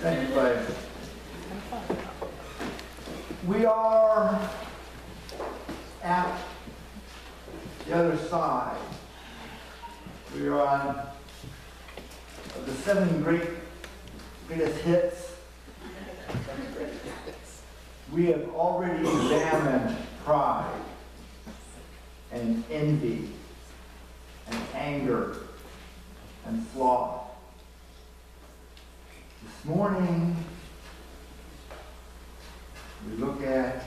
Thanks, Clay. We are at the other side. We are on the 7 greatest hits. We have already examined pride and envy and anger and sloth. This morning, we look at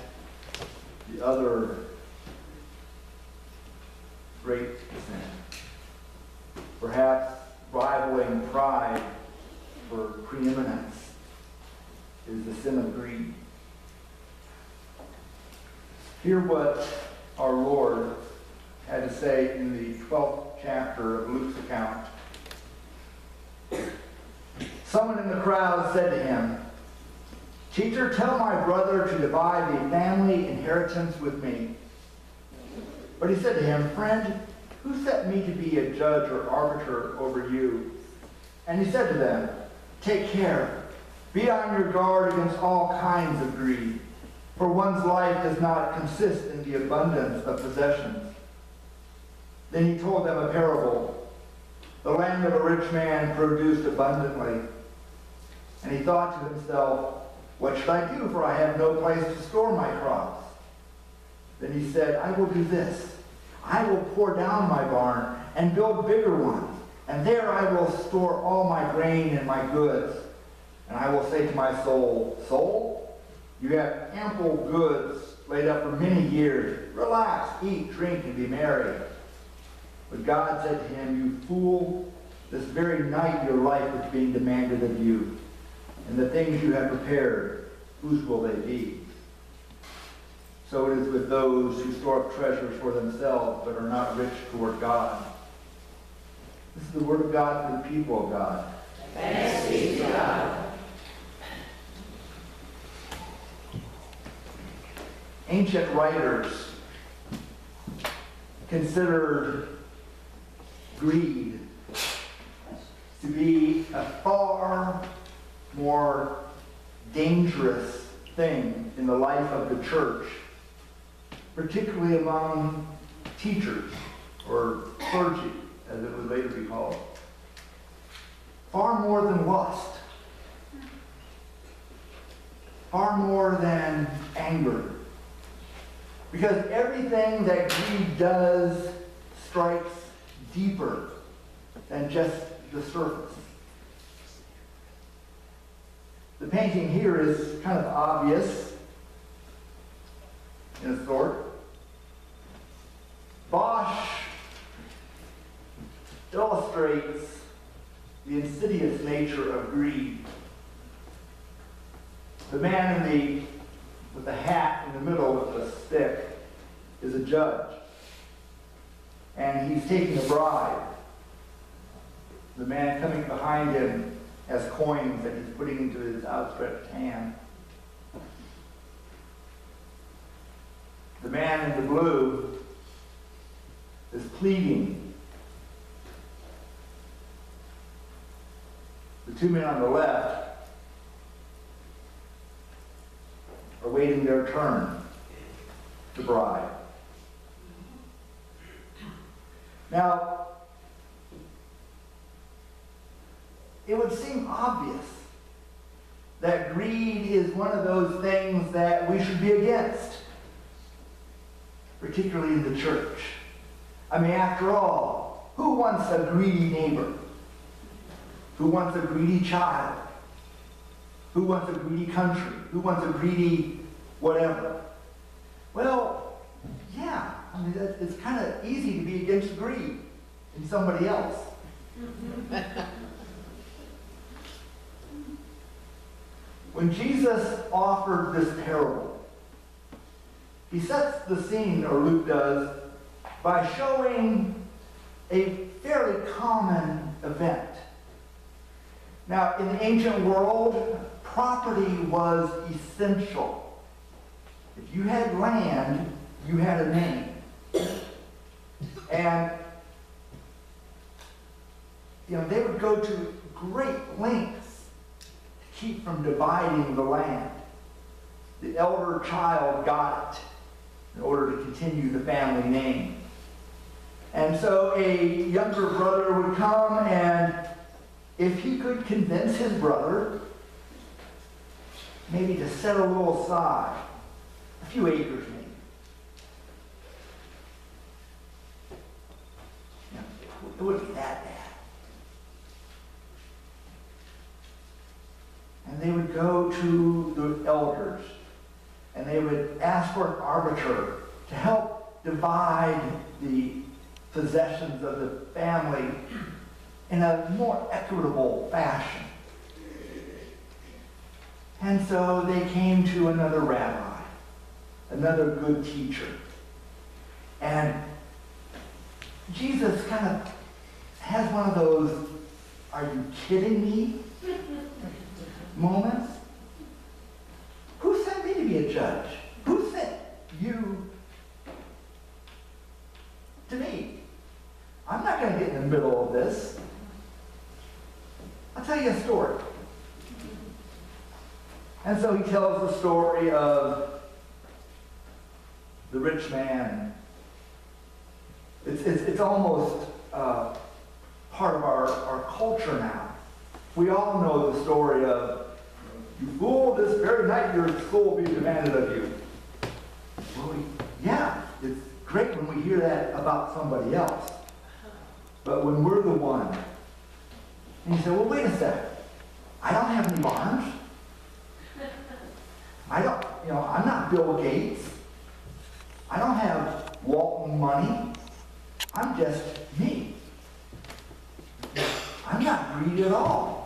the other great sin. Perhaps rivaling pride for preeminence is the sin of greed. Hear what our Lord had to say in the 12th chapter of Luke's account. Someone in the crowd said to him, "Teacher, tell my brother to divide the family inheritance with me." But he said to him, "Friend, who set me to be a judge or arbiter over you?" And he said to them, "Take care. Be on your guard against all kinds of greed, for one's life does not consist in the abundance of possessions." Then he told them a parable. The land of a rich man produced abundantly. And he thought to himself, "What should I do, for I have no place to store my crops?" Then he said, "I will do this. I will pour down my barn and build bigger ones, and there I will store all my grain and my goods. And I will say to my soul, 'Soul, you have ample goods laid up for many years. Relax, eat, drink, and be merry.' But God said to him, 'You fool, this very night your life is being demanded of you. And the things you have prepared, whose will they be?' So it is with those who store up treasures for themselves, but are not rich toward God." This is the word of God for the people of God. Thanks be to God. Ancient writers considered greed to be a far more dangerous thing in the life of the church, particularly among teachers or clergy, as it would later be called. Far more than lust. Far more than anger. Because everything that greed does strikes deeper than just the surface. The painting here is kind of obvious, in a sort. Bosch illustrates the insidious nature of greed. The man with the hat in the middle with the stick is a judge. And he's taking a bribe. The man coming behind him has coins that he's putting into his outstretched hand. The man in the blue is pleading. The 2 men on the left are waiting their turn to bribe. Now, it would seem obvious that greed is one of those things that we should be against, particularly in the church. I mean, after all, who wants a greedy neighbor? Who wants a greedy child? Who wants a greedy country? Who wants a greedy whatever? Well, yeah, I mean, it's kind of easy to be against greed in somebody else. When Jesus offered this parable, he sets the scene, or Luke does, by showing a fairly common event. Now, in the ancient world, property was essential. If you had land, you had a name. And, they would go to great lengths to keep from dividing the land. The elder child got it in order to continue the family name. And so a younger brother would come, and if he could convince his brother maybe to set a little aside, a few acres maybe. You know, it wouldn't be that bad. And they would go to the elders, and they would ask for an arbiter to help divide the possessions of the family in a more equitable fashion. And so they came to another rabbi, another good teacher. And Jesus kind of has one of those, "Are you kidding me?" moments. Who sent me to be a judge? Who sent you to me? I'm not going to get in the middle of this. I'll tell you a story. And so he tells the story of the rich man. It's almost part of our culture now. We all know the story of, "You fool, this very night your soul will be demanded of you." Well, yeah, it's great when we hear that about somebody else. But when we're the one, and you say, "Well, wait a second. I don't have any barns. I'm not Bill Gates. I don't have Walton money. I'm just me. I'm not greedy at all."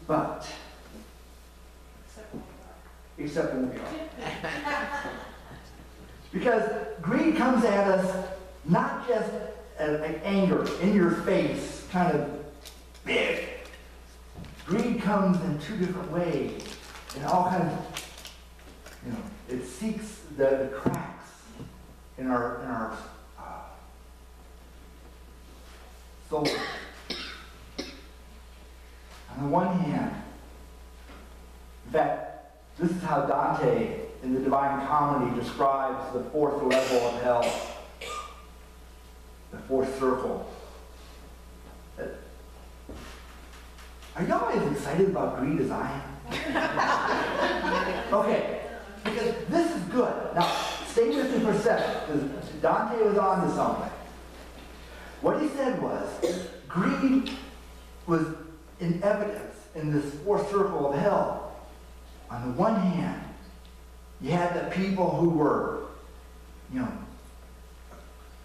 But, except when we are. Because greed comes at us not just as anger, in your face, kind of big. Greed comes in two different ways, in all kinds of, it seeks the cracks in our soul. On the one hand, in fact, this is how Dante in the Divine Comedy describes the fourth level of hell, the fourth circle. Are you all as excited about greed as I am? Okay, because this is good. Now, stay with me for a second, because Dante was on to something. What he said was, greed was in evidence in this fourth circle of hell. On the one hand, you had the people who were,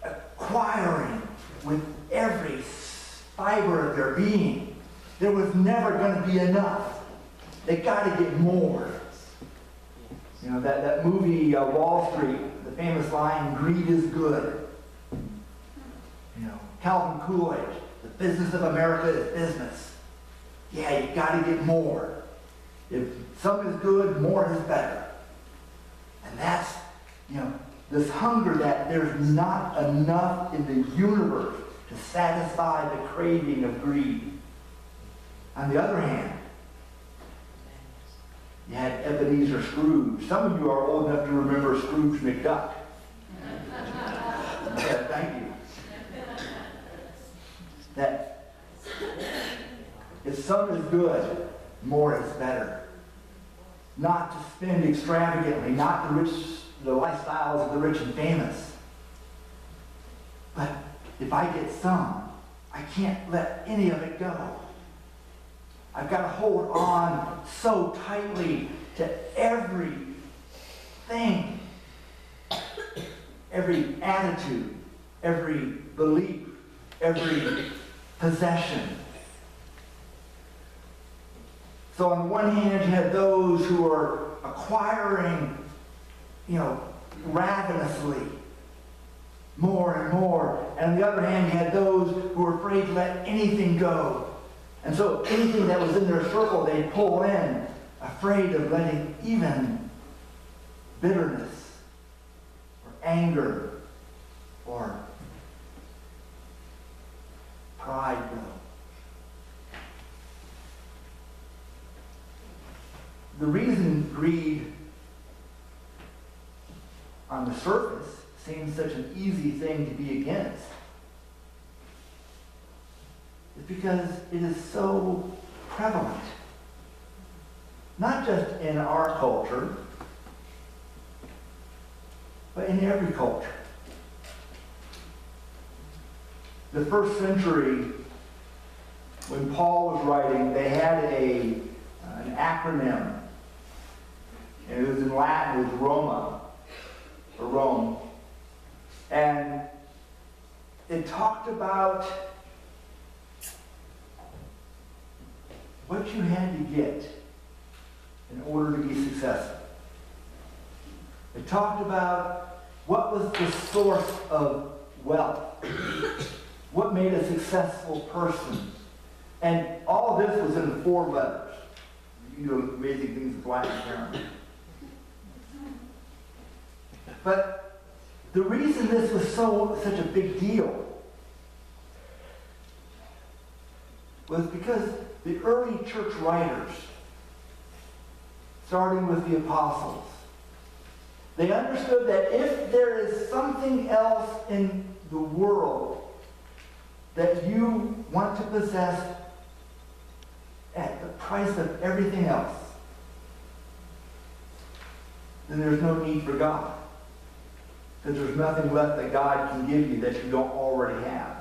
acquiring with every fiber of their being. There was never going to be enough. They got to get more. That movie, Wall Street, the famous line, "Greed is good." Calvin Coolidge, "The business of America is business." Yeah, you got to get more. If some is good, more is better. And that's, this hunger that there's not enough in the universe to satisfy the craving of greed. On the other hand, you had Ebenezer Scrooge. Some of you are old enough to remember Scrooge McDuck. Yeah, thank you. That if some is good, more is better. Not to spend extravagantly, not the lifestyles of the rich and famous. But if I get some, I can't let any of it go. I've got to hold on so tightly to everything, every attitude, every belief, every possession. So on the one hand, you had those who are acquiring, ravenously, more and more. And on the other hand, you had those who were afraid to let anything go. And so anything that was in their circle, they'd pull in, afraid of letting even bitterness or anger or pride go. the reason greed on the surface seems such an easy thing to be against is because it is so prevalent. Not just in our culture, but in every culture. The first century, when Paul was writing, they had an acronym. And it was in Latin, it was Roma, or Rome. And it talked about what you had to get in order to be successful. It talked about what was the source of wealth, what made a successful person. And all of this was in the 4 letters. You know, amazing things with Latin terms. But the reason this was such a big deal was because the early church writers, starting with the apostles, they understood that if there is something else in the world that you want to possess at the price of everything else, then there's no need for God. Because there's nothing left that God can give you that you don't already have.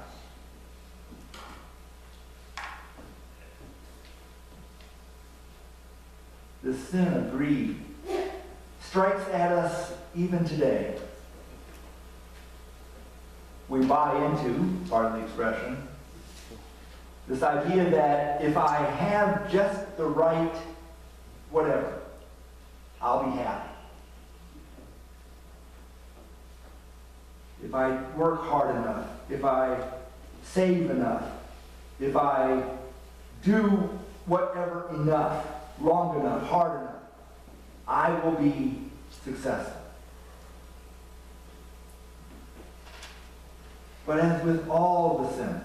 The sin of greed strikes at us even today. We buy into, pardon the expression, this idea that if I have just the right whatever, I'll be happy. If I work hard enough, if I save enough, if I do whatever enough, long enough, hard enough, I will be successful. But as with all the sins,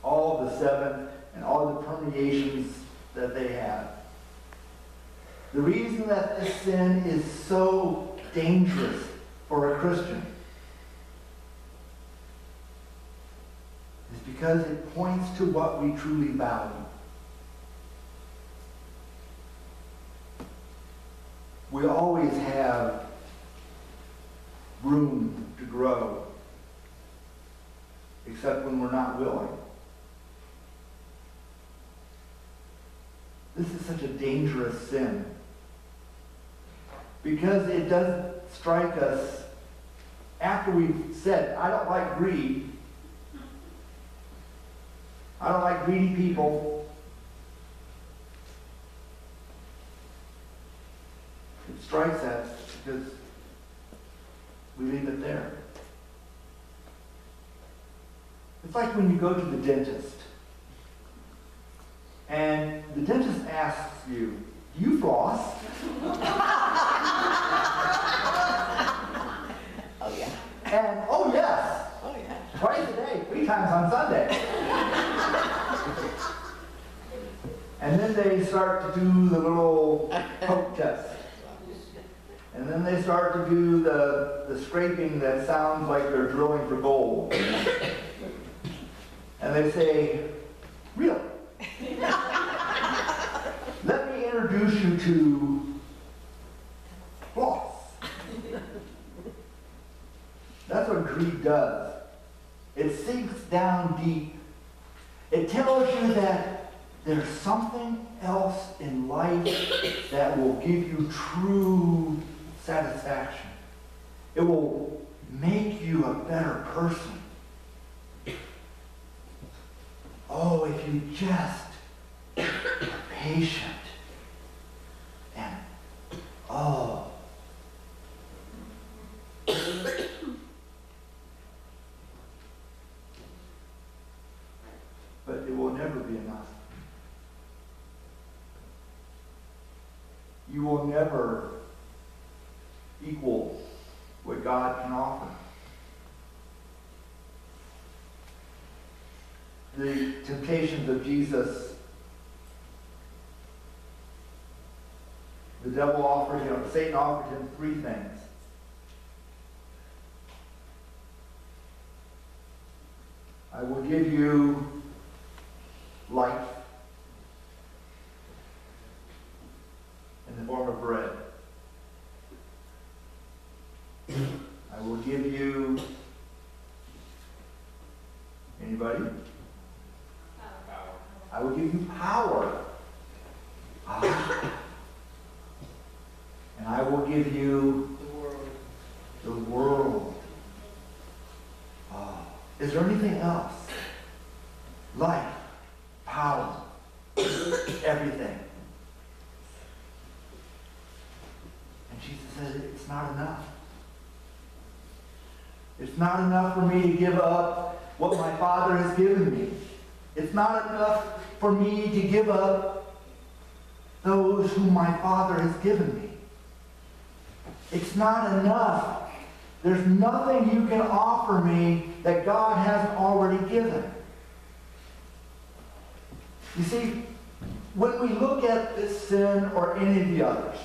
all the 7 and all the permeations that they have, the reason that this sin is so dangerous for a Christian is because it points to what we truly value. We always have room to grow, except when we're not willing. This is such a dangerous sin because it does strike us after we've said, I don't like greed. I don't like greedy people. It strikes us because we leave it there. It's like when you go to the dentist and the dentist asks you, do you floss? Oh, yeah. And, oh yes, Oh, yeah. twice a day, 3 times on Sunday. And then they start to do the little poke test. And then they start to do the scraping that sounds like they're drilling for gold. And they say, really? Let me introduce you to floss. That's what greed does. It sinks down deep. It tells you that there's something else in life that will give you true satisfaction. It will make you a better person. Oh, if you just are patient and but it will never be enough. You will never equal what God can offer. The temptations of Jesus the devil offered, Satan offered him three things. I will give you life in the form of bread. I will give you, anybody? Power. I will give you power. And I will give you the world. Is there anything else? Life, power, everything. And Jesus says, it's not enough. It's not enough for me to give up what my Father has given me. It's not enough for me to give up those whom my Father has given me. It's not enough. There's nothing you can offer me that God hasn't already given. You see, when we look at this sin or any of the others,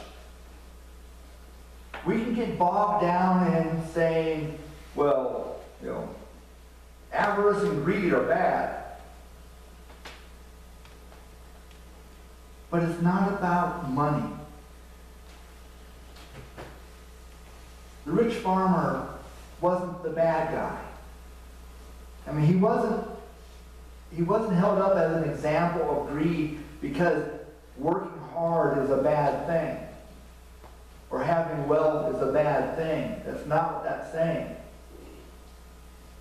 we can get bogged down in saying, well, avarice and greed are bad. But it's not about money. The rich farmer wasn't the bad guy. I mean, he wasn't held up as an example of greed because working hard is a bad thing. Or having wealth is a bad thing. That's not what that's saying.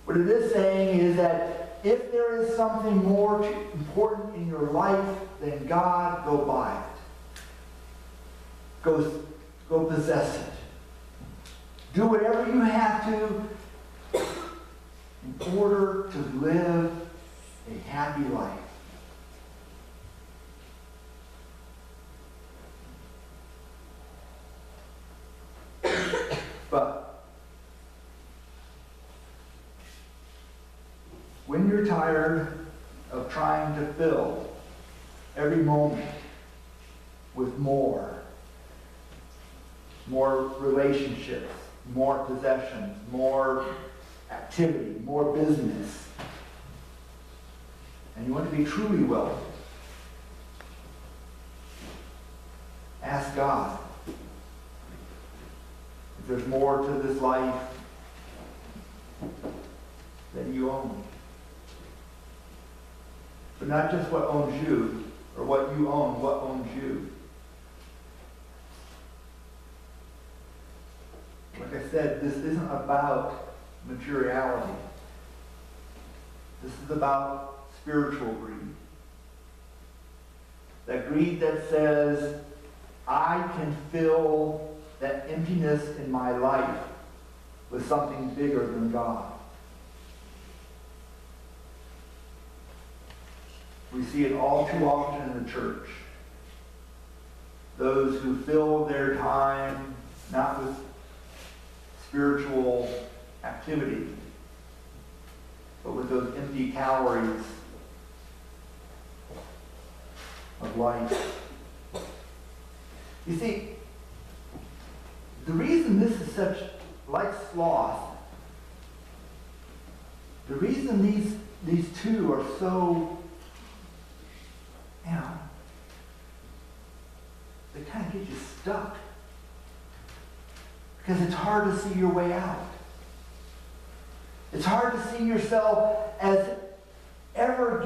What it is saying is that if there is something more important in your life than God, go buy it. Go possess it. Do whatever you have to in order to live a happy life. But when you're tired of trying to fill every moment with more relationships, more possessions, more activity, more business, and you want to be truly wealthy, ask God if there's more to this life than you own. But not just what owns you, or what you own, what owns you. Like I said, this isn't about materiality. This is about spiritual greed. That greed that says, I can fill that emptiness in my life with something bigger than God. We see it all too often in the church. Those who fill their time not with spiritual activity, but with those empty calories of life. You see, the reason this is such, like sloth, the reason these two are so, they kind of get you stuck. Because it's hard to see your way out. It's hard to see yourself as ever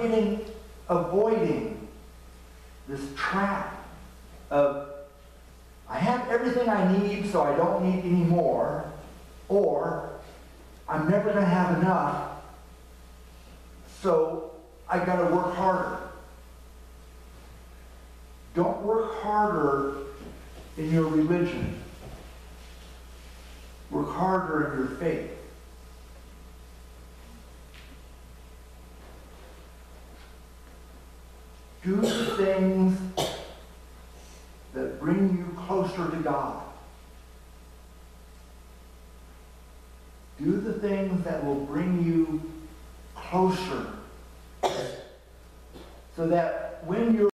avoiding this trap of, I have everything I need, so I don't need any more, or I'm never going to have enough, so I got to work harder. Don't work harder in your religion. Work harder in your faith. Do the things that bring you closer to God. Do the things that will bring you closer, so that when you're